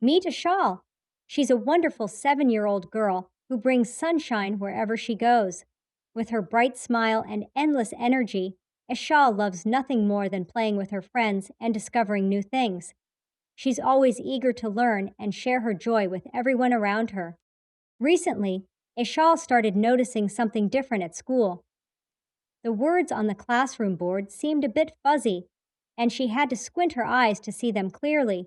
Meet Eshaal. She's a wonderful 7-year-old girl who brings sunshine wherever she goes. With her bright smile and endless energy, Eshaal loves nothing more than playing with her friends and discovering new things. She's always eager to learn and share her joy with everyone around her. Recently, Eshaal started noticing something different at school. The words on the classroom board seemed a bit fuzzy, and she had to squint her eyes to see them clearly.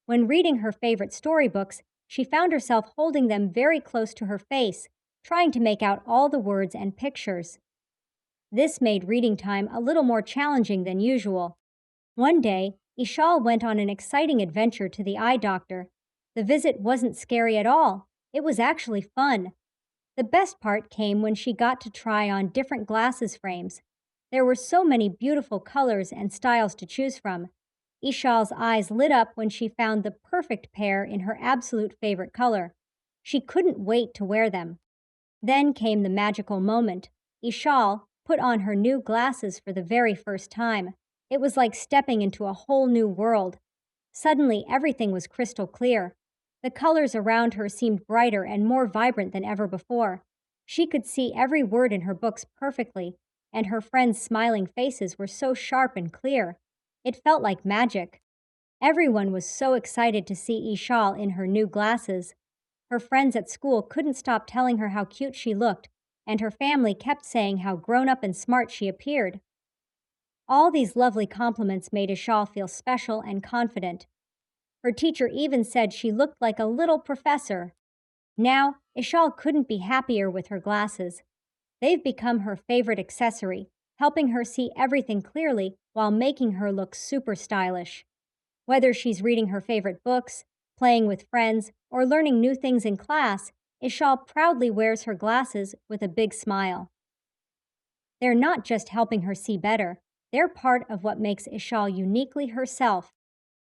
When reading her favorite storybooks, she found herself holding them very close to her face, trying to make out all the words and pictures. This made reading time a little more challenging than usual. One day, Ishal went on an exciting adventure to the eye doctor. The visit wasn't scary at all, it was actually fun. The best part came when she got to try on different glasses frames. There were so many beautiful colors and styles to choose from. Ishal's eyes lit up when she found the perfect pair in her absolute favorite color. She couldn't wait to wear them. Then came the magical moment. Ishal put on her new glasses for the very first time. It was like stepping into a whole new world. Suddenly, everything was crystal clear. The colors around her seemed brighter and more vibrant than ever before. She could see every word in her books perfectly, and her friends' smiling faces were so sharp and clear. It felt like magic. Everyone was so excited to see Ishal in her new glasses. Her friends at school couldn't stop telling her how cute she looked, and her family kept saying how grown up and smart she appeared. All these lovely compliments made Ishal feel special and confident. Her teacher even said she looked like a little professor. Now, Ishal couldn't be happier with her glasses. They've become her favorite accessory, helping her see everything clearly while making her look super stylish. Whether she's reading her favorite books, playing with friends, or learning new things in class, Ishal proudly wears her glasses with a big smile. They're not just helping her see better, they're part of what makes Ishal uniquely herself.